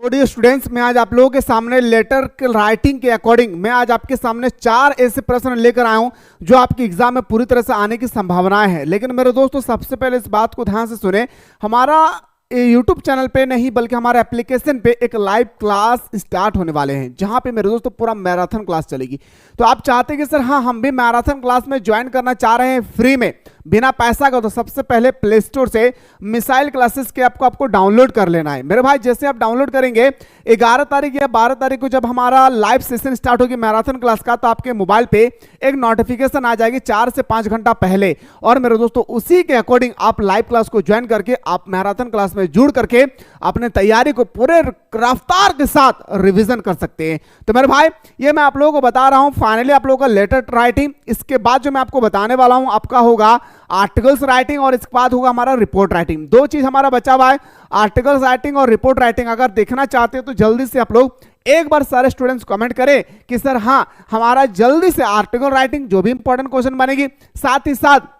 तो dear students, मैं आज आप लोगों के सामने लेटर के राइटिंग के अकॉर्डिंग मैं आज आपके सामने 4 ऐसे प्रश्न लेकर आया हूं जो आपके एग्जाम में पूरी तरह से आने की संभावनाएं हैं। लेकिन मेरे दोस्तों, सबसे पहले इस बात को ध्यान से सुने, हमारा यूट्यूब चैनल पे नहीं बल्कि हमारे एप्लीकेशन पे एक लाइव क्लास स्टार्ट होने वाले हैं, जहां पे मेरे दोस्तों पूरा मैराथन क्लास चलेगी। तो आप चाहते हैं कि सर हाँ, हम भी मैराथन क्लास में ज्वाइन करना चाह रहे हैं फ्री में बिना पैसा का, तो सबसे पहले प्ले स्टोर से मिसाइल क्लासेस के आपको डाउनलोड कर लेना है मेरे भाई। जैसे आप डाउनलोड करेंगे 11 तारीख या 12 तारीख को जब हमारा लाइव सेशन स्टार्ट होगी मैराथन क्लास का, तो आपके मोबाइल पे एक नोटिफिकेशन आ जाएगी 4 से 5 घंटा पहले। और मेरे दोस्तों, उसी के अकॉर्डिंग आप लाइव क्लास को ज्वाइन करके आप मैराथन क्लास में जुड़ करके अपने तैयारी को पूरे रफ्तार के साथ रिवीजन कर सकते हैं। तो मेरे भाई, ये मैं आप लोगों को बता रहा हूं फाइनली आप लोगों का लेटर राइटिंग। इसके बाद जो मैं आपको बताने वाला हूं आपका होगा आर्टिकल्स राइटिंग, और इसके बाद होगा हमारा रिपोर्ट राइटिंग। 2 चीज हमारा बचा हुआ है, आर्टिकल्स राइटिंग और रिपोर्ट राइटिंग। अगर देखना चाहते हैं तो जल्दी से आप लोग एक बार सारे स्टूडेंट्स कमेंट करें कि सर हाँ, हमारा जल्दी से आर्टिकल राइटिंग जो भी इंपॉर्टेंट क्वेश्चन बनेगी, साथ ही साथ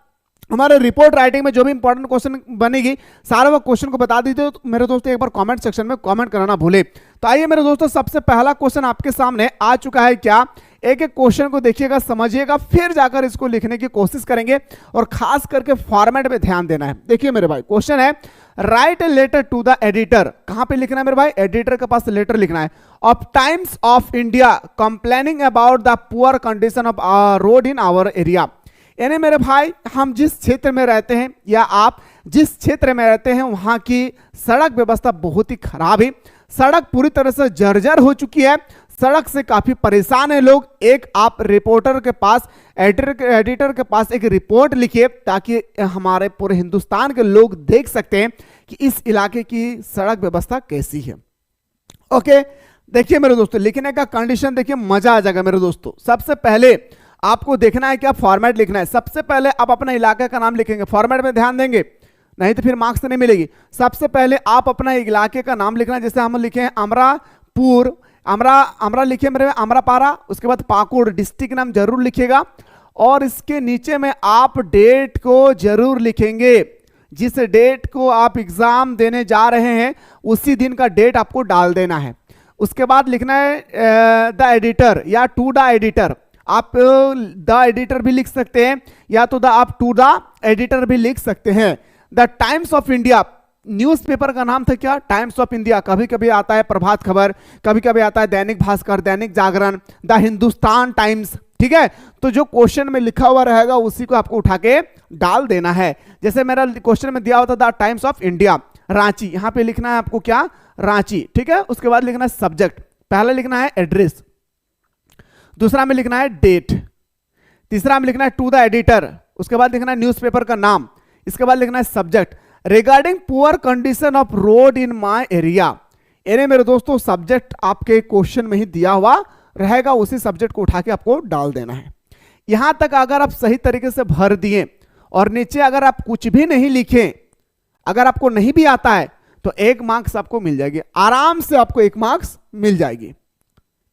हमारे रिपोर्ट राइटिंग में जो भी इंपॉर्टेंट क्वेश्चन बनेगी, सारे वो क्वेश्चन को बता दीजिए। तो मेरे दोस्तों, एक बार कमेंट सेक्शन में कमेंट करना भूले। तो आइए मेरे दोस्तों, सबसे पहला क्वेश्चन आपके सामने आ चुका है। क्या एक एक क्वेश्चन को देखिएगा, समझिएगा, फिर जाकर इसको लिखने की कोशिश करेंगे, और खास करके फॉर्मेट पे ध्यान देना है। देखिए मेरे भाई, क्वेश्चन है write a letter to the editor. कहां पे लिखना है मेरे भाई? एडिटर के पास लेटर लिखना है। Of Times of India complaining about the poor condition of road in our area. यानी मेरे भाई, हम जिस क्षेत्र में रहते हैं या आप जिस क्षेत्र में रहते हैं वहां की सड़क व्यवस्था बहुत ही खराब है। सड़क पूरी तरह से जर्जर हो चुकी है, सड़क से काफी परेशान है लोग। एक आप रिपोर्टर के पास, एडिटर के पास एक रिपोर्ट लिखिए, ताकि हमारे पूरे हिंदुस्तान के लोग देख सकते हैं कि इस इलाके की सड़क व्यवस्था कैसी है। ओके, देखिए मेरे दोस्तों, लिखने का कंडीशन देखिए, मजा आ जाएगा मेरे दोस्तों। सबसे पहले आपको देखना है क्या फॉर्मेट लिखना है। सबसे पहले आप अपना इलाके का नाम लिखेंगे, फॉर्मेट में ध्यान देंगे, नहीं तो फिर मार्क्स नहीं मिलेगी। सबसे पहले आप अपना इलाके का नाम लिखना है। जैसे हम लिखे हैं अमरापुर, अमरा लिखिए मेरे, अमरापारा। उसके बाद पाकुड़ डिस्ट्रिक्ट नाम जरूर लिखिएगा, और इसके नीचे में आप डेट को जरूर लिखेंगे। जिस डेट को आप एग्जाम देने जा रहे हैं उसी दिन का डेट आपको डाल देना है। उसके बाद लिखना है द एडिटर या टू द एडिटर। आप द एडिटर भी लिख सकते हैं, या तो आप टू द एडिटर भी लिख सकते हैं। The times of India, newspaper का नाम था क्या? Times of India. कभी कभी आता है प्रभात खबर, कभी कभी आता है दैनिक भास्कर, दैनिक जागरण, द हिंदुस्तान टाइम्स। ठीक है, तो जो क्वेश्चन में लिखा हुआ रहेगा उसी को आपको उठा के डाल देना है। जैसे मेरा क्वेश्चन में दिया होता the times of India Ranchi, यहां पे लिखना है आपको क्या? रांची। ठीक है, उसके बाद लिखना है सब्जेक्ट। पहले लिखना है एड्रेस, दूसरा में लिखना है डेट, तीसरा में लिखना है टू द एडिटर, उसके बाद लिखना है न्यूज़पेपर का नाम, इसके बाद लिखना है subject regarding poor condition of road in my area. यानी मेरे दोस्तों, सब्जेक्ट आपके क्वेश्चन में ही दिया हुआ रहेगा, उसी सब्जेक्ट को उठा के आपको डाल देना है। यहां तक अगर आप सही तरीके से भर दिए और नीचे अगर आप कुछ भी नहीं लिखे, अगर आपको नहीं भी आता है, तो 1 मार्क्स आपको मिल जाएगी, आराम से आपको 1 मार्क्स मिल जाएगी।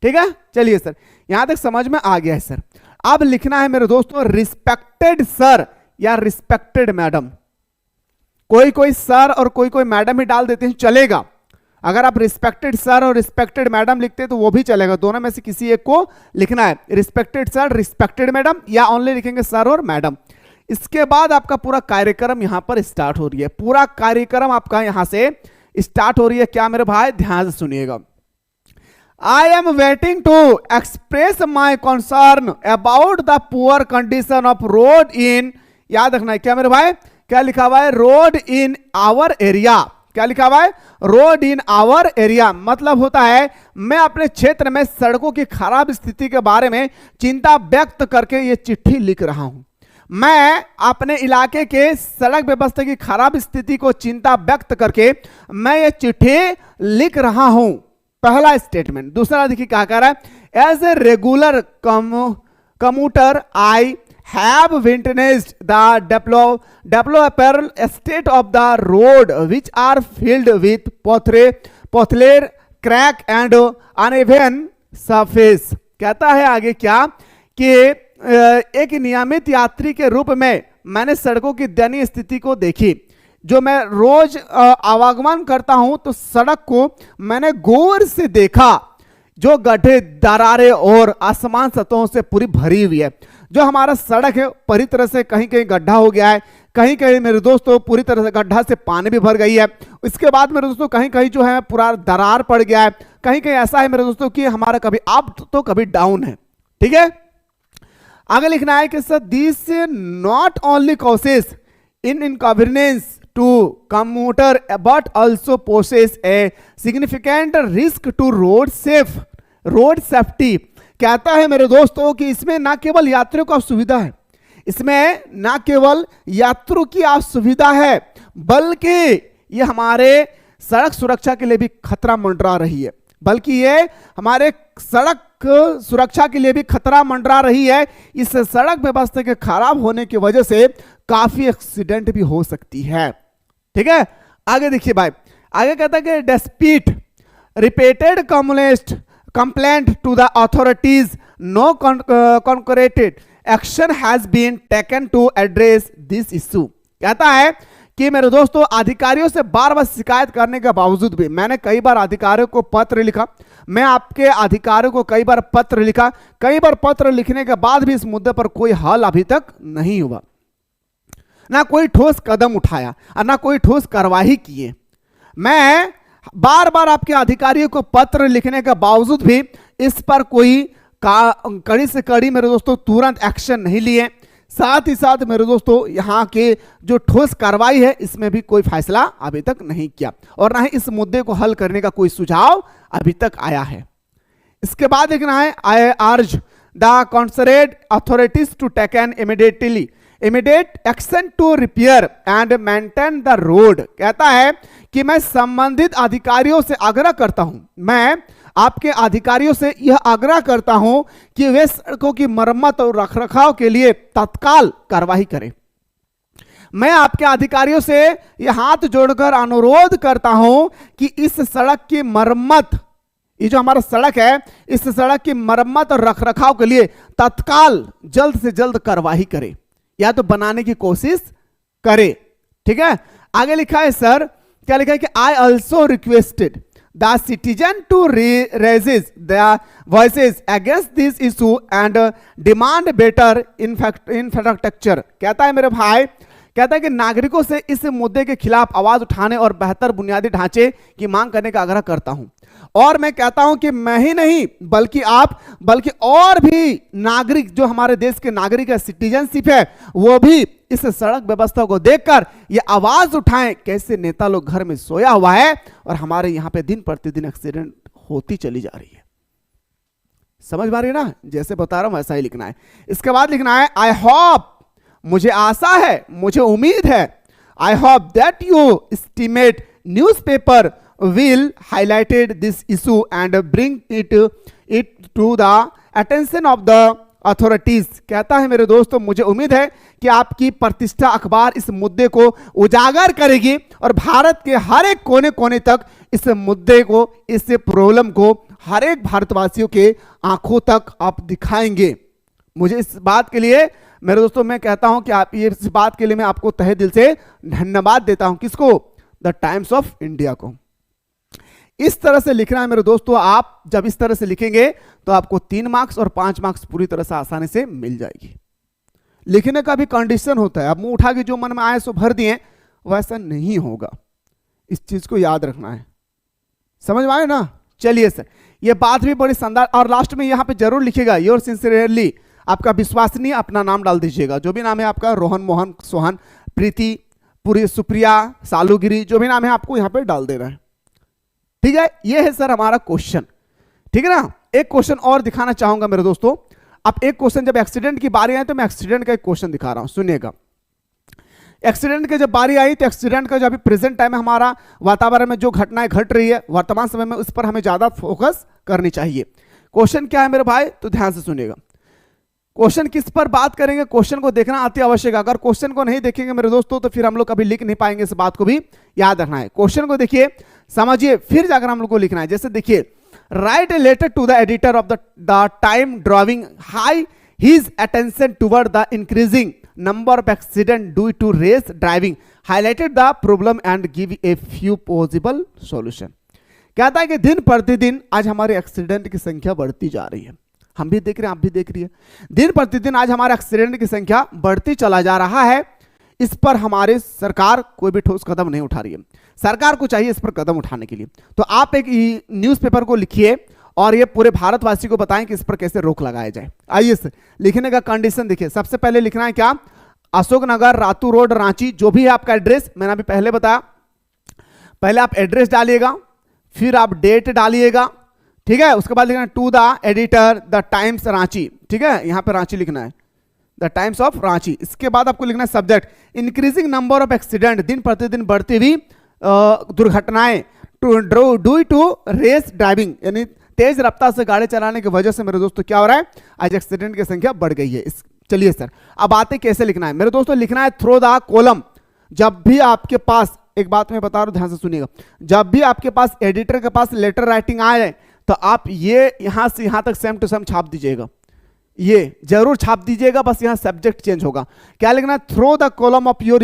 ठीक है, चलिए सर, यहां तक समझ में आ गया है सर। अब लिखना है मेरे दोस्तों रिस्पेक्टेड सर या रिस्पेक्टेड मैडम। कोई कोई सर और कोई कोई मैडम ही डाल देते हैं, चलेगा। अगर आप रिस्पेक्टेड सर और रिस्पेक्टेड मैडम लिखते हैं तो वो भी चलेगा, दोनों में से किसी एक को लिखना है। रिस्पेक्टेड सर, रिस्पेक्टेड मैडम, या ओनली लिखेंगे सर और मैडम। इसके बाद आपका पूरा कार्यक्रम यहां पर स्टार्ट हो रही है, पूरा कार्यक्रम आपका यहां से स्टार्ट हो रही है। क्या मेरे भाई, ध्यान से सुनिएगा। I am waiting to express my concern about the poor condition of road in, याद रखना है क्या मेरे भाई, क्या लिखा हुआ है? Road in our area. क्या लिखा हुआ है? Road in our area. मतलब होता है मैं अपने क्षेत्र में सड़कों की खराब स्थिति के बारे में चिंता व्यक्त करके ये चिट्ठी लिख रहा हूं। मैं अपने इलाके के सड़क व्यवस्था की खराब स्थिति को चिंता व्यक्त करके मैं ये चिट्ठी लिख रहा हूं। पहला स्टेटमेंट। दूसरा देखिए क्या कह रहा है, as a regular commuter I have witnessed the developer state of the road which are filled with potholes crack and uneven surface. कहता है आगे क्या कि एक नियमित यात्री के रूप में मैंने सड़कों की दयनीय स्थिति को देखी। जो मैं रोज आवागमन करता हूं तो सड़क को मैंने गौर से देखा, जो गड्ढे, दरारें और आसमान सतहों से पूरी भरी हुई है। जो हमारा सड़क है पूरी तरह से कहीं कहीं गड्ढा हो गया है, कहीं कहीं मेरे दोस्तों पूरी तरह से गड्ढा से पानी भी भर गई है। इसके बाद मेरे दोस्तों कहीं कहीं जो है पूरा दरार पड़ गया है, कहीं कहीं ऐसा है मेरे दोस्तों कि हमारा कभी अप तो कभी डाउन है। ठीक है, आगे लिखना है कि sir this not only causes in inconvenience to commuter but also poses a significant risk to road safety. कहता है मेरे दोस्तों कि इसमें ना केवल यात्रियों को असुविधा है, इसमें ना केवल यात्रियों की असुविधा है, बल्कि ये हमारे सड़क सुरक्षा के लिए भी खतरा मंडरा रही है, बल्कि ये हमारे सड़क सुरक्षा के लिए भी खतरा मंडरा रही है। इस सड़क व्यवस्था के खराब होने की वजह से काफी एक्सीडेंट भी हो सकती है। ठीक है, आगे देखिए भाई, आगे कहता है कि dispute repeated complaint to the authorities, no concrete action has been taken to address this issue। कहता है कि मेरे दोस्तों अधिकारियों से बार बार शिकायत करने के बावजूद भी, मैंने कई बार अधिकारियों को पत्र लिखा, मैं आपके अधिकारियों को कई बार पत्र लिखा, कई बार पत्र लिखने के बाद भी इस मुद्दे पर कोई हल अभी तक नहीं हुआ, ना कोई ठोस कदम उठाया और ना कोई ठोस कार्रवाई किए। मैं बार बार आपके अधिकारियों को पत्र लिखने के बावजूद भी इस पर कोई कड़ी से कड़ी मेरे दोस्तों तुरंत एक्शन नहीं लिए। साथ ही साथ मेरे दोस्तों यहाँ के जो ठोस कार्रवाई है इसमें भी कोई फैसला अभी तक नहीं किया, और ना ही इस मुद्दे को हल करने का कोई सुझाव अभी तक आया है। इसके बाद देखना है, I urge the concerned authorities to take an immediate action to repair and maintain the road. कहता है कि मैं संबंधित अधिकारियों से आग्रह करता हूं, मैं आपके अधिकारियों से यह आग्रह करता हूं कि वे सड़कों की मरम्मत और रखरखाव के लिए तत्काल कार्रवाई करें। मैं आपके अधिकारियों से यह हाथ जोड़कर अनुरोध करता हूं कि इस सड़क की मरम्मत, ये जो हमारा सड़क है, इस सड़क की मरम्मत और रखरखाव के लिए तत्काल जल्द से जल्द कार्रवाई करें या तो बनाने की कोशिश करे। ठीक है, आगे लिखा है सर, क्या लिखा है कि I also requested the citizen to raise the voices against this issue and demand better infrastructure. कहता है मेरे भाई, कहता है कि नागरिकों से इस मुद्दे के खिलाफ आवाज उठाने और बेहतर बुनियादी ढांचे की मांग करने का आग्रह करता हूं। और मैं कहता हूं कि मैं ही नहीं बल्कि आप, बल्कि और भी नागरिक जो हमारे देश के नागरिक है, सिटीजनशिप है, वो भी इस सड़क व्यवस्था को देखकर ये आवाज उठाएं कैसे नेता लोग घर में सोया हुआ है और हमारे यहां पे दिन प्रतिदिन एक्सीडेंट होती चली जा रही है। समझ पा रही है ना, जैसे बता रहा हूं वैसा ही लिखना है। इसके बाद लिखना है, आई होप, मुझे आशा है, मुझे उम्मीद है, I hope that you estimate newspaper will highlighted this issue and bring it to the attention of the authorities। कहता है मेरे दोस्तों, मुझे उम्मीद है कि आपकी प्रतिष्ठा अखबार इस मुद्दे को उजागर करेगी और भारत के हर एक कोने कोने तक इस मुद्दे को, इस प्रॉब्लम को हर एक भारतवासियों के आंखों तक आप दिखाएंगे। मुझे इस बात के लिए मेरे दोस्तों मैं कहता हूं कि आप, ये इस बात के लिए मैं आपको तहे दिल से धन्यवाद देता हूं। किसको? द टाइम्स ऑफ इंडिया को। इस तरह से लिखना है मेरे दोस्तों। आप जब इस तरह से लिखेंगे तो आपको 3 मार्क्स और 5 मार्क्स पूरी तरह से आसानी से मिल जाएगी। लिखने का भी कंडीशन होता है, अब मुंह उठा के जो मन में आए सो भर दिए, वैसा नहीं होगा। इस चीज को याद रखना है, समझ में आए ना। चलिए सर, ये बात भी बड़ी शानदार। और लास्ट में यहां पे जरूर लिखिएगा योर सिंसियरली, आपका विश्वसनीय अपना नाम डाल दीजिएगा, जो भी नाम है आपका, रोहन, मोहन, सोहन, प्रीति, पूरी, सुप्रिया, सालूगिरी, जो भी नाम है आपको यहां पे डाल देना है। ठीक है, ये है सर हमारा क्वेश्चन। ठीक है ना। एक क्वेश्चन और दिखाना चाहूंगा मेरे दोस्तों। अब एक क्वेश्चन, जब एक्सीडेंट की बारी आई तो मैं एक्सीडेंट का एक क्वेश्चन दिखा रहा हूं, सुनिएगा। एक्सीडेंट की जब बारी आई तो एक्सीडेंट का जो अभी प्रेजेंट टाइम है, हमारा वातावरण में जो घटनाएं घट रही है वर्तमान समय में, उस पर हमें ज्यादा फोकस करनी चाहिए। क्वेश्चन क्या है मेरे भाई, तो ध्यान से सुनिएगा। क्वेश्चन किस पर बात करेंगे, क्वेश्चन को देखना अति आवश्यक। अगर क्वेश्चन को नहीं देखेंगे मेरे दोस्तों तो फिर हम लोग कभी लिख नहीं पाएंगे, इस बात को भी याद रखना है। क्वेश्चन को देखिए, समझिए, फिर जाकर हम लोग को लिखना है। जैसे देखिए, write a letter to the editor of the time driving high his attention toward the increasing number of accidents due to race driving, highlighted the problem and give a few possible solution। कहता है कि दिन प्रतिदिन आज हमारे accident की संख्या बढ़ती जा रही है, हम भी देख रहे हैं, आप भी देख रही है, दिन प्रतिदिन आज हमारे एक्सीडेंट की संख्या बढ़ती चला जा रहा है। इस पर हमारे सरकार कोई भी ठोस कदम नहीं उठा रही है। सरकार को चाहिए इस पर कदम उठाने के लिए। तो आप एक न्यूज़पेपर को लिखिए और ये पूरे भारतवासी को बताएं कि इस पर कैसे रोक लगाया जाए। आइए लिखने का कंडीशन देखिए। सबसे पहले लिखना है क्या, अशोकनगर, रातू रोड, रांची, जो भी है आपका एड्रेस, मैंने अभी पहले बताया। पहले आप एड्रेस डालिएगा, फिर आप डेट डालिएगा, ठीक है। उसके बाद लिखना to the editor the Times Ranchi, ठीक है, यहां पे रांची लिखना है, द टाइम्स ऑफ रांची। इसके बाद आपको लिखना है subject increasing number of accident, दिन प्रतिदिन बढ़ती हुई दुर्घटनाएं ड्यू टू रेस ड्राइविंग, यानी तेज रफ्तार से गाड़ी चलाने की वजह से मेरे दोस्तों क्या हो रहा है, आज एक्सीडेंट की संख्या बढ़ गई है। चलिए सर, अब आते कैसे लिखना है मेरे दोस्तों। लिखना है थ्रो द कॉलम। जब भी आपके पास, एक बात मैं बता रहा हूं, ध्यान से सुनिएगा, जब भी आपके पास एडिटर के पास लेटर राइटिंग आए तो आप ये यहां से यहां तक सेम टू सेम छाप दीजिएगा, ये जरूर छाप दीजिएगा, बस यहां सब्जेक्ट चेंज होगा। क्या लिखना है, through the column of your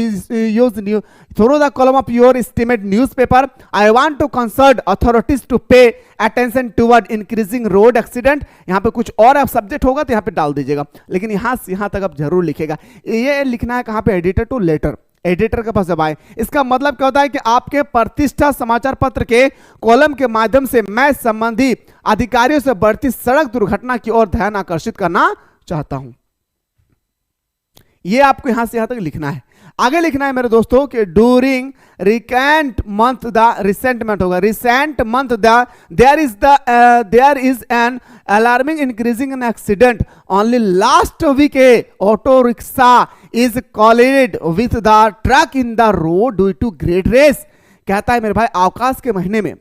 through the column of your estimate newspaper, I want to consult authorities to pay attention toward increasing road accident. यहां पे कुछ और आप सब्जेक्ट होगा तो यहां पे डाल दीजिएगा, लेकिन यहां से यहां तक आप जरूर लिखेगा। ये लिखना है कहां पे, एडिटर टू लेटर, एडिटर के पास जब आए। इसका मतलब क्या होता है कि आपके प्रतिष्ठा समाचार पत्र के कॉलम के माध्यम से मैं संबंधी अधिकारियों से बढ़ती सड़क दुर्घटना की ओर ध्यान आकर्षित करना चाहता हूं। यह आपको यहां से यहां तक लिखना है। आगे लिखना है मेरे दोस्तों कि during recent month the, recent month होगा, recent month the there is an alarming increasing in accident only last week a auto rickshaw is collided with the truck in the road due to great race. कहता है मेरे भाई, अवकाश के महीने में,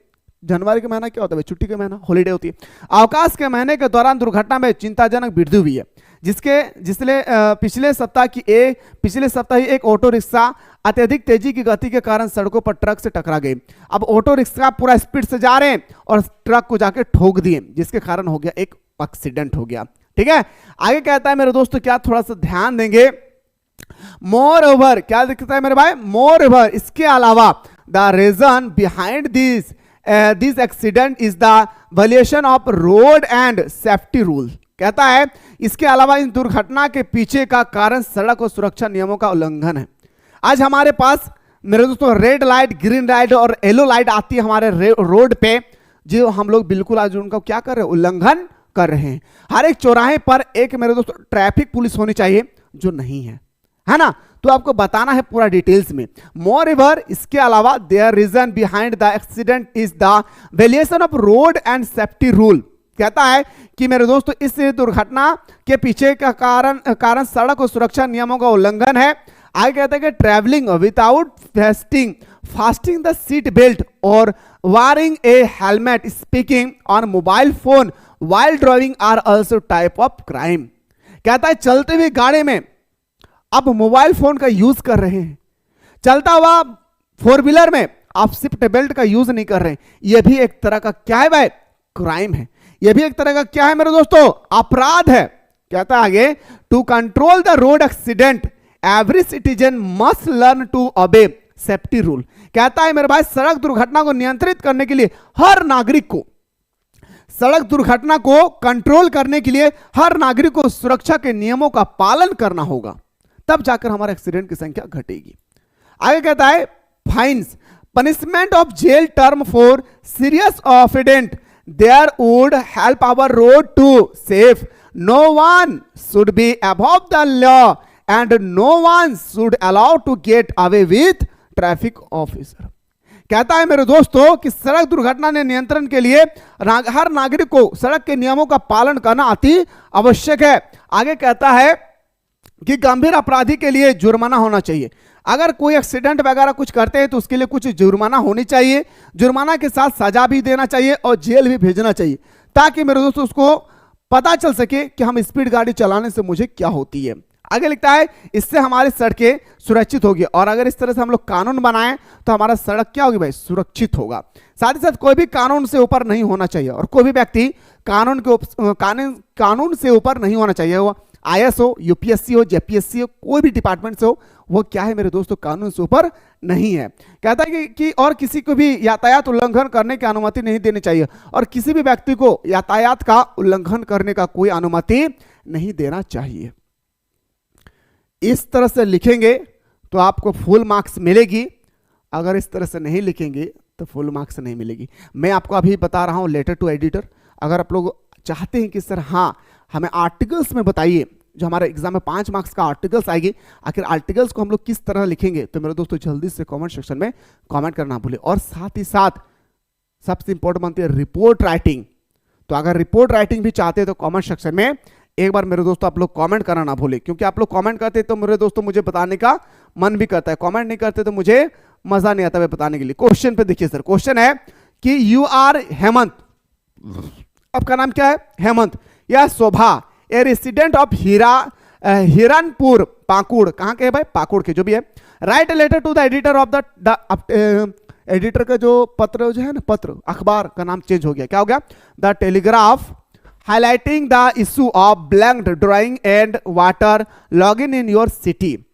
जनवरी के महीना क्या होता है, छुट्टी का महीना, हॉलीडे होती है, अवकाश के महीने के दौरान दुर्घटना में चिंताजनक वृद्धि हुई है, जिसने पिछले सप्ताह ही एक ऑटो रिक्शा अत्यधिक तेजी की गति के कारण सड़कों पर ट्रक से टकरा गई। अब ऑटो रिक्शा पूरा स्पीड से जा रहे हैं और ट्रक को जाके ठोक दिए, जिसके कारण हो गया एक एक्सीडेंट हो गया, ठीक है। आगे कहता है मेरे दोस्तों, क्या थोड़ा सा ध्यान देंगे, मोर ओवर, क्या दिखता है मेरे भाई, मोर ओवर, इसके अलावा the reason behind this accident is the violation of road and safety rule. कहता है इसके अलावा इन दुर्घटना के पीछे का कारण सड़क और सुरक्षा नियमों का उल्लंघन है। आज हमारे पास मेरे दोस्तों रेड लाइट, ग्रीन लाइट और येलो लाइट आती है हमारे रोड पे, जो हम लोग बिल्कुल आज उनका क्या कर रहे हैं, उल्लंघन कर रहे हैं। हर एक चौराहे पर एक मेरे दोस्तों ट्रैफिक पुलिस होनी चाहिए, जो नहीं है ना, तो आपको बताना है पूरा डिटेल्स में। मोर एवर, इसके अलावा there reason behind the accident is the violation of road and safety rule. कहता है कि मेरे दोस्तों इस दुर्घटना के पीछे का कारण सड़क और सुरक्षा नियमों का उल्लंघन है। आगे कहता है कि travelling without fasting the seat belt और wearing a helmet, speaking on mobile phone while driving are also type of crime. कहता है चलते हुए गाड़ी में अब मोबाइल फोन का यूज कर रहे हैं, चलता हुआ फोर व्हीलर में आप सीट बेल्ट का यूज नहीं कर रहे हैं, यह भी एक तरह का क्या है भाई, क्राइम है। यह भी एक तरह का क्या है मेरे दोस्तों, अपराध है। कहता है आगे, to control the road accident every citizen must learn to obey safety rule. कहता है मेरे भाई, सड़क दुर्घटना को नियंत्रित करने के लिए हर नागरिक को, सड़क दुर्घटना को कंट्रोल करने के लिए हर नागरिक को सुरक्षा के नियमों का पालन करना होगा, तब जाकर हमारा एक्सीडेंट की संख्या घटेगी। आगे कहता है fines, punishment of jail term for serious offenders there would help our road to safe. No one should be above the law and no one should allow to get away with traffic officer. कहता है मेरे दोस्तों कि सड़क दुर्घटना ने नियंत्रण के लिए हर नागरिक को सड़क के नियमों का पालन करना अति आवश्यक है। आगे कहता है कि गंभीर अपराधी के लिए जुर्माना होना चाहिए। अगर कोई एक्सीडेंट वगैरह कुछ करते हैं तो उसके लिए कुछ जुर्माना होनी चाहिए, जुर्माना के साथ सजा भी देना चाहिए और जेल भी भेजना चाहिए, ताकि मेरे दोस्तों उसको पता चल सके कि हम स्पीड गाड़ी चलाने से मुझे क्या होती है। आगे लिखता है, इससे हमारी सड़कें सुरक्षित होगी, और अगर इस तरह से हम लोग कानून बनाएं तो हमारा सड़क क्या होगी भाई, सुरक्षित होगा। साथ ही साथ कोई भी कानून से ऊपर नहीं होना चाहिए, और कोई भी व्यक्ति कानून से ऊपर नहीं होना चाहिए। वो आईएएस हो, यूपीएससी हो, जेपीएससी हो, कोई भी डिपार्टमेंट से हो, वो क्या है मेरे दोस्तों, कानून से ऊपर नहीं है। कहता है कि और किसी को भी यातायात उल्लंघन करने की अनुमति नहीं देनी चाहिए, और किसी भी व्यक्ति को यातायात का उल्लंघन करने का कोई अनुमति नहीं देना चाहिए। इस तरह से लिखेंगे तो आपको फुल मार्क्स मिलेगी, अगर इस तरह से नहीं लिखेंगे तो फुल मार्क्स नहीं मिलेगी। मैं आपको अभी बता रहा हूं लेटर टू एडिटर। अगर आप लोग चाहते हैं कि सर हाँ हमें आर्टिकल्स में बताइए, जो हमारे एग्जाम में 5 मार्क्स का आर्टिकल्स आएगी, आखिर आर्टिकल्स को हम लोग किस तरह लिखेंगे, तो मेरे दोस्तों जल्दी से कमेंट सेक्शन में कमेंट करना भूले। और साथ ही साथ सबसे इंपॉर्टेंट बनती है रिपोर्ट राइटिंग। तो अगर रिपोर्ट राइटिंग भी चाहते हैं तो कमेंट सेक्शन में एक बार मेरे दोस्तों आप लोग कमेंट करना ना भूले, क्योंकि आप लोग कमेंट करते तो मेरे दोस्तों मुझे बताने का मन भी करता है, कमेंट नहीं करते तो मुझे मजा नहीं आता है बताने के लिए। क्वेश्चन पे देखिए सर, क्वेश्चन है कि यू आर हेमंत, आपका नाम क्या है, हेमंत, या Shobha, a resident of Hiranpur Pakur, कहां के है भाई, पाकुड़ के, जो भी है। Write letter to the editor of the editor का जो पत्र जो है ना, पत्र अखबार का नाम चेंज हो गया, क्या हो गया, the telegraph, highlighting the issue of blanked drawing and water logging in your city.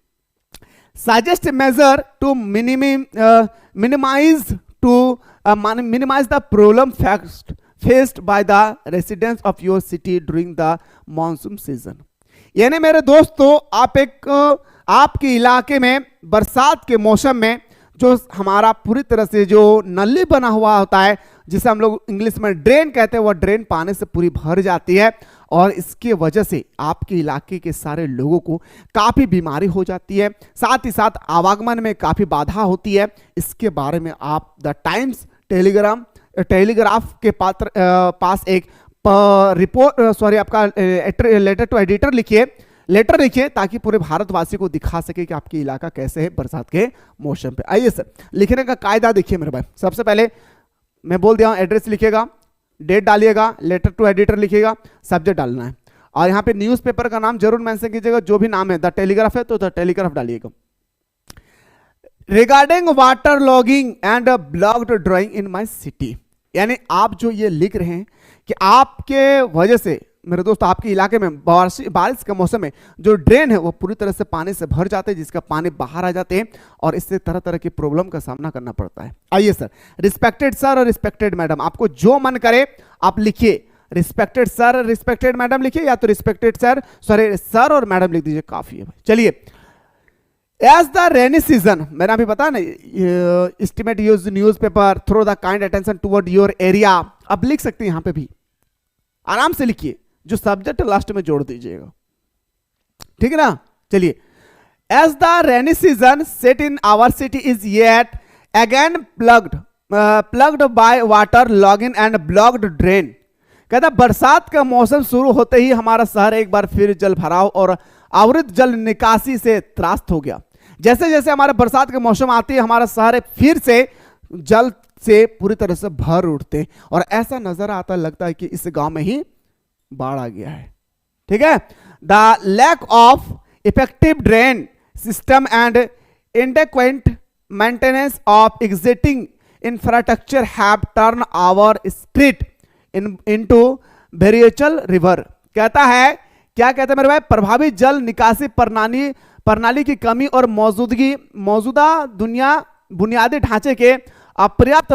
Suggest a measure to minimize the problem faced by the residents of your city during the monsoon season. यानी मेरे दोस्तों आपके इलाके में बरसात के मौसम में जो हमारा पूरी तरह से जो नली बना हुआ होता है, जिसे हम लोग इंग्लिश में ड्रेन कहते हैं, वह ड्रेन पानी से पूरी भर जाती है, और इसके वजह से आपके इलाके के सारे लोगों को काफ़ी बीमारी हो जाती है, साथ ही साथ आवागमन में काफ़ी बाधा होती है। इसके बारे में आप द टाइम्स टेलीग्राफ के पास एक आपका लेटर टू एडिटर लिखिए ताकि पूरे भारतवासी को दिखा सके कि आपकी इलाका कैसे है बरसात के मौसम पे। आइए सर, लिखने का कायदा देखिए मेरे भाई। सबसे पहले मैं बोल दिया हूं, एड्रेस लिखिएगा, डेट डालिएगा, लेटर टू एडिटर लिखिएगा, सब्जेक्ट डालना है, और यहां पे न्यूज़पेपर का नाम जरूर मेंशन कीजिएगा, जो भी नाम है, द टेलीग्राफ है तो द टेलीग्राफ डालिएगा। Regarding water logging and blocked drawing in my city, यानी आप जो ये लिख रहे हैं कि आपके वजह से मेरे दोस्त आपके इलाके में बारिश के मौसम में जो ड्रेन है वो पूरी तरह से पानी से भर जाते हैं, जिसका पानी बाहर आ जाते हैं, और इससे तरह तरह की प्रॉब्लम का सामना करना पड़ता है। आइए सर, रिस्पेक्टेड सर और रिस्पेक्टेड मैडम, आपको जो मन करे आप लिखिए, रिस्पेक्टेड सर रिस्पेक्टेड मैडम लिखिए, या तो रिस्पेक्टेड सर और मैडम लिख दीजिए, काफी है भाई। चलिए, एज द रेनी सीजन, मैंने अभी बताया ना, estimate use newspaper, through the kind attention toward your area, अब लिख सकते हैं, यहां पे भी आराम से लिखिए, जो सब्जेक्ट लास्ट में जोड़ दीजिएगा, ठीक है ना। चलिए, as the rainy season set in our city is yet again plugged by water logging and blocked drain, कहता बरसात का मौसम शुरू होते ही हमारा शहर एक बार फिर जल भराव और आवृत जल निकासी से त्रास्त हो गया। जैसे जैसे हमारे बरसात के मौसम आती है, हमारा शहर फिर से जल से पूरी तरह से भर उठते, और ऐसा नजर आता लगता है कि इस गांव में ही बाढ़ आ गया है, ठीक है। The lack of effective drain system and inadequate maintenance of existing infrastructure have turn our street into veritable river, कहता है, क्या कहता है मेरे भाई, प्रभावित जल निकासी प्रणाली की कमी और मौजूदा बुनियादी ढांचे के अपर्याप्त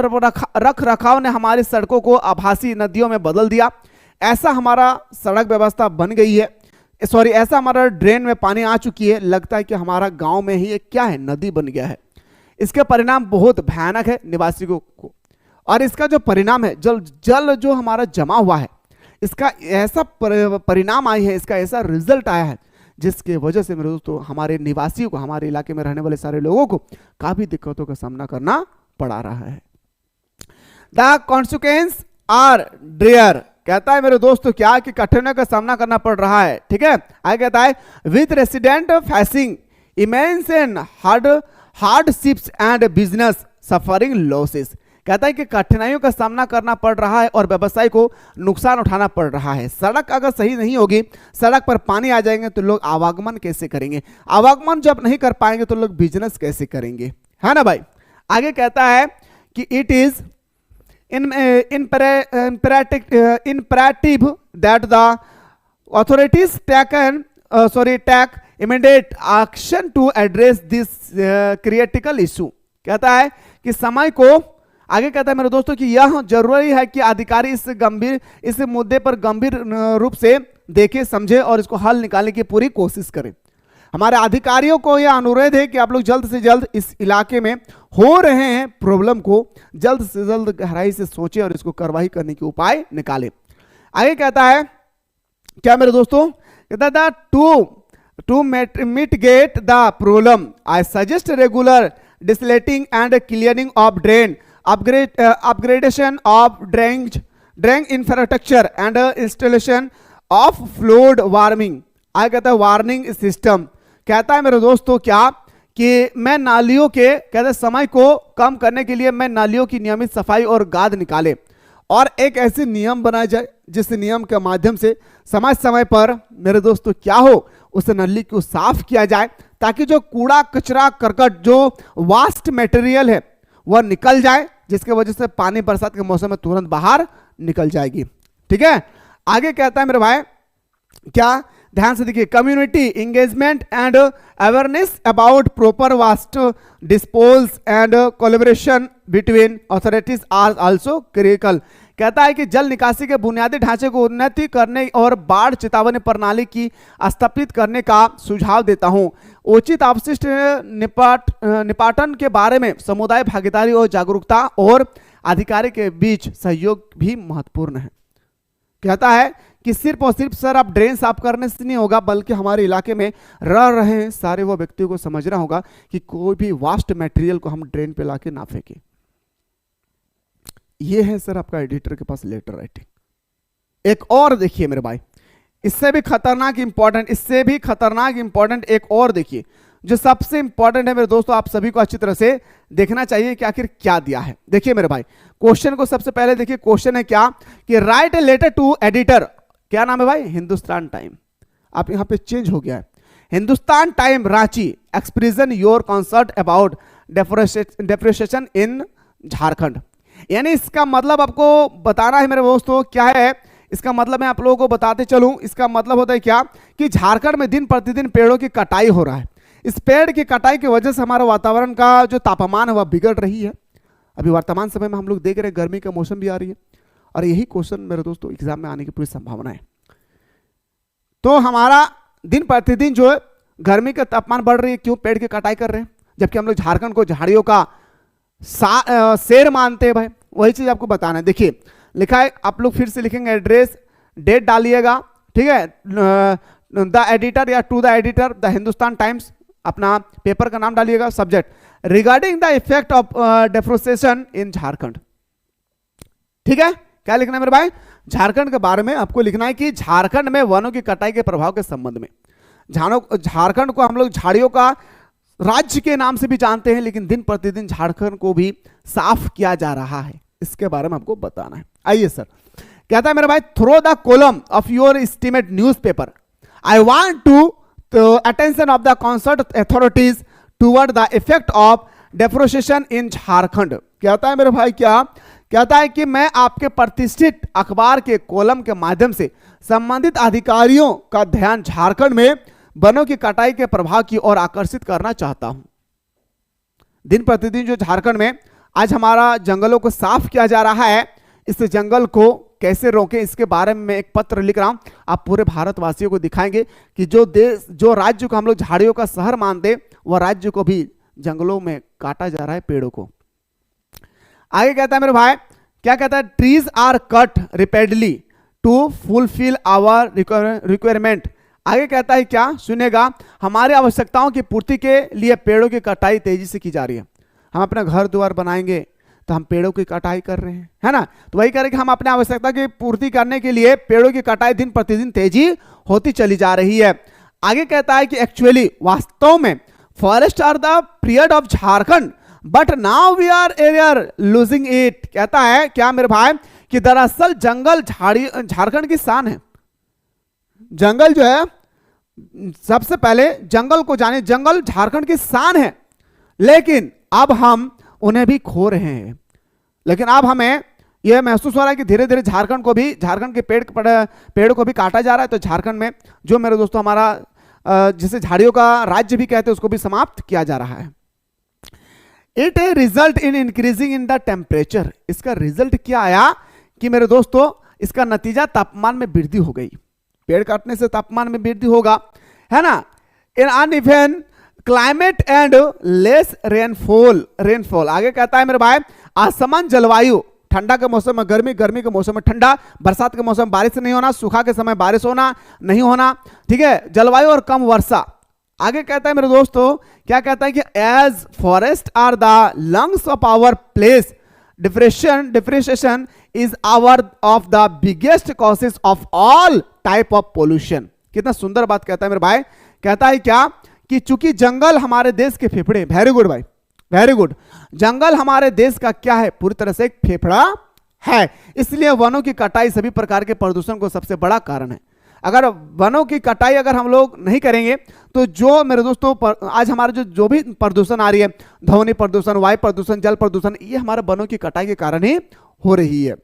रख रखाव ने हमारी सड़कों को आभासी नदियों में बदल दिया। ऐसा हमारा सड़क व्यवस्था बन गई है, ऐसा हमारा ड्रेन में पानी आ चुकी है, लगता है कि हमारा गांव में ही एक क्या है, नदी बन गया है। इसके परिणाम बहुत भयानक है निवासियों को, और इसका जो परिणाम है, जल जो हमारा जमा हुआ है, इसका ऐसा परिणाम आई है, इसका ऐसा रिजल्ट आया है, जिसके वजह से मेरे दोस्तों हमारे निवासियों को, हमारे इलाके में रहने वाले सारे लोगों को काफी दिक्कतों का सामना करना पड़ा रहा है। द कॉन्सिक्वेंस आर डियर, कहता है मेरे दोस्तों क्या कि कठिनाइयों का सामना करना पड़ रहा है, ठीक है। आगे कहता है, with resident facing immense and hardships and business suffering losses, कहता है कि कठिनाइयों का सामना करना पड़ रहा है और व्यवसाय को नुकसान उठाना पड़ रहा है। सड़क अगर सही नहीं होगी, सड़क पर पानी आ जाएंगे तो लोग आवागमन कैसे करेंगे, आवागमन जब नहीं कर पाएंगे तो लोग बिजनेस कैसे करेंगे, है ना भाई। आगे कहता है कि it is imperative that the authorities taken take immediate action to address this critical issue. कहता है कि समय को, आगे कहता है मेरे दोस्तों कि यह जरूरी है कि अधिकारी इस मुद्दे पर गंभीर रूप से देखे, समझे और इसको हल निकालने की पूरी कोशिश करें। हमारे अधिकारियों को यह अनुरोध है कि आप लोग जल्द से जल्द इस इलाके में हो रहे हैं प्रॉब्लम को जल्द से जल्द गहराई से सोचें और इसको कार्रवाई करने के उपाय निकालें। आगे कहता है क्या मेरे दोस्तों, कहता है to mitigate the problem I suggest regular desilting and clearing of drain, upgradation of drain infrastructure and installation of flood warning. आगे कहता है वार्निंग सिस्टम। कहता है मेरे दोस्तों क्या कि मैं नालियों के, कहते समय को कम करने के लिए मैं नालियों की नियमित सफाई और गाद निकाले और एक ऐसे नियम बनाया जाए जिस नियम के माध्यम से समय समय पर मेरे दोस्तों क्या हो, उस नाली को साफ किया जाए ताकि जो कूड़ा कचरा करकट जो वास्ट मटेरियल है वह निकल जाए, जिसके वजह से पानी बरसात के मौसम में तुरंत बाहर निकल जाएगी। ठीक है, आगे कहता है मेरे भाई क्या, ध्यान से देखिए, community engagement and awareness about proper waste dispose and collaboration between authorities are also critical. कहता है कि जल निकासी के बुनियादी ढांचे को उन्नति करने और बाढ़ चेतावनी प्रणाली की स्थापित करने का सुझाव देता हूं। उचित अपशिष्ट निपाटन के बारे में समुदाय भागीदारी और जागरूकता और अधिकारी के बीच सहयोग भी महत्वपूर्ण है। कहता है कि सिर्फ और सिर्फ सर आप ड्रेन साफ करने से नहीं होगा, बल्कि हमारे इलाके में रह रहे सारे वो व्यक्तियों को समझना होगा कि कोई भी वास्ट मटेरियल को हम ड्रेन पे लाके ना फेंके। ये है सर आपका एडिटर के पास लेटर राइटिंग। एक और देखिए मेरे भाई, इससे भी खतरनाक इंपॉर्टेंट एक और देखिए, जो सबसे इंपॉर्टेंट है मेरे दोस्तों, आप सभी को अच्छी तरह से देखना चाहिए कि आखिर क्या दिया है। देखिए मेरे भाई, क्वेश्चन को सबसे पहले देखिए, क्वेश्चन है क्या कि write a letter to editor, क्या नाम है भाई, हिंदुस्तान टाइम। आप यहां पे चेंज हो गया है, Hindustan time Ranchi, expression your concert about deforestation in Jharkhand. यानी इसका मतलब आपको बताना है मेरे दोस्तों क्या है, इसका मतलब मैं आप लोगों को बताते चलूं। इसका मतलब होता है क्या कि झारखंड में दिन प्रतिदिन पेड़ों की कटाई हो रहा है। इस पेड़ की कटाई की वजह से हमारा वातावरण का जो तापमान है वह बिगड़ रही है। अभी वर्तमान समय में हम लोग देख रहे हैं गर्मी का मौसम भी आ रही है, और यही क्वेश्चन मेरे दोस्तों एग्जाम में आने की पूरी संभावना है। तो हमारा दिन प्रतिदिन जो है गर्मी का तापमान बढ़ रही है, क्यों, पेड़ की कटाई कर रहे हैं, जबकि हम लोग झारखंड को झाड़ियों का शेर मानते हैं भाई। वही चीज आपको बताना है। देखिए लिखा है, आप लोग फिर से लिखेंगे, एड्रेस डेट डालिएगा, ठीक है, द एडिटर या to the editor the Hindustan Times, अपना पेपर का नाम डालिएगा, subject regarding the effect of deforestation in Jharkhand. ठीक है, क्या लिखना है मेरे भाई, झारखंड के बारे में आपको लिखना है कि झारखंड में वनों की कटाई के प्रभाव के संबंध में। झारखंड को हम लोग झाड़ियों का राज्य के नाम से भी जानते हैं, लेकिन दिन प्रतिदिन झारखंड को भी साफ किया जा रहा है, इसके बारे में आपको बताना है। आइए सर, कहता है मेरे भाई, through the column of your esteemed newspaper I want to attention of the concern authorities toward the effect of deforestation in Jharkhand. कहता है मेरे भाई क्या, कहता है कि मैं आपके प्रतिष्ठित अखबार के कॉलम के माध्यम से संबंधित अधिकारियों का ध्यान झारखंड में वनों की कटाई के प्रभाव की ओर आकर्षित करना चाहता हूं। दिन प्रतिदिन जो झारखंड में आज हमारा जंगलों को साफ किया जा रहा है, इस जंगल को कैसे रोकें, इसके बारे में मैं एक पत्र लिख रहा हूं। आप पूरे भारतवासियों को दिखाएंगे कि जो राज्य को हम लोग झाड़ियों का शहर मानते, वह राज्य को भी जंगलों में काटा जा रहा है, पेड़ों को। आगे कहता है मेरे भाई, क्या कहता है, trees are cut repeatedly to fulfil our requirement. आगे कहता है क्या, सुनेगा, हमारी आवश्यकताओं की पूर्ति के लिए पेड़ों की कटाई तेजी से की जा रही है। हम अपना घर द्वार बनाएंगे तो हम पेड़ों की कटाई कर रहे हैं, है ना। तो वही करें कि हम अपने आवश्यकता की पूर्ति करने के लिए पेड़ों की कटाई दिन प्रतिदिन तेजी होती चली जा रही है। आगे कहता है कि एक्चुअली वास्तव में forest are the period of Jharkhand but now we are losing it. कहता है क्या मेरे भाई कि दरअसल जंगल झारखंड की शान है। जंगल जो है, सबसे पहले जंगल को जाने, जंगल झारखंड की शान है, लेकिन अब हम उन्हें भी खो रहे हैं। लेकिन अब हमें यह महसूस हो रहा है कि धीरे धीरे झारखंड के पेड़ को भी काटा जा रहा है। तो झारखंड में जो मेरे दोस्तों हमारा जिसे झाड़ियों का राज्य भी कहते हैं उसको भी समाप्त किया जा रहा है। It result in increasing in the temperature, इसका रिजल्ट क्या आया कि मेरे दोस्तों इसका नतीजा तापमान में वृद्धि हो गई। पेड़ काटने से तापमान में वृद्धि होगा, है ना। In uneven climate and less rainfall आगे कहता है मेरे भाई, असमान जलवायु, ठंडा के मौसम में गर्मी, गर्मी के मौसम में ठंडा, बरसात के मौसम में बारिश नहीं होना, सूखा के समय बारिश होना नहीं होना, ठीक है, जलवायु और कम वर्षा। आगे कहता है मेरे दोस्तों, क्या कहता है कि as forest are the lungs of our place, differentiation is our of the biggest causes of all type of pollution. कितना सुंदर बात कहता है मेरे भाई, कहता है क्या कि चूंकि जंगल हमारे देश के फेफड़े, वेरी गुड भाई, वेरी गुड, जंगल हमारे देश का क्या है, पूरी तरह से एक फेफड़ा है, इसलिए वनों की कटाई सभी प्रकार के प्रदूषण को सबसे बड़ा कारण है। अगर वनों की कटाई अगर हम लोग नहीं करेंगे तो जो मेरे दोस्तों आज हमारे जो भी प्रदूषण आ रही है, ध्वनि प्रदूषण, वायु प्रदूषण, जल प्रदूषण, ये हमारे वनों की कटाई के कारण ही हो रही है।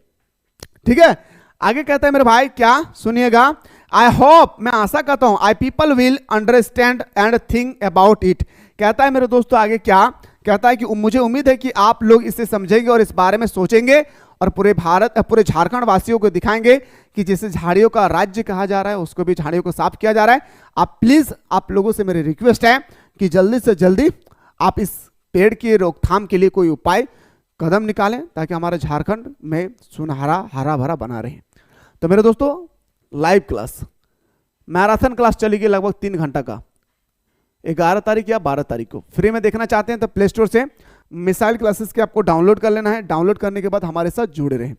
ठीक है, आगे कहता है मेरे भाई, क्या सुनिएगा, आई होप, मैं आशा करता हूं, I people will understand and think about it. कहता है मेरे दोस्तों आगे क्या कहता है कि मुझे उम्मीद है कि आप लोग इसे समझेंगे और इस बारे में सोचेंगे और पूरे झारखंड वासियों को दिखाएंगे कि जिसे झाड़ियों का राज्य कहा जा रहा है उसको भी झाड़ियों को साफ किया जा रहा है। आप प्लीज, आप लोगों से मेरी रिक्वेस्ट है कि जल्दी से जल्दी आप इस पेड़ की रोकथाम के लिए कोई उपाय कदम निकालें ताकि हमारे झारखंड में सुनहरा हरा भरा बना रहे। तो मेरे दोस्तों, लाइव क्लास, मैराथन क्लास चलेगी लगभग 3 घंटा का, 11 तारीख या 12 तारीख को। फ्री में देखना चाहते हैं तो प्ले स्टोर से मिसाइल क्लासेस के आपको डाउनलोड कर लेना है। डाउनलोड करने के बाद हमारे साथ जुड़े रहें।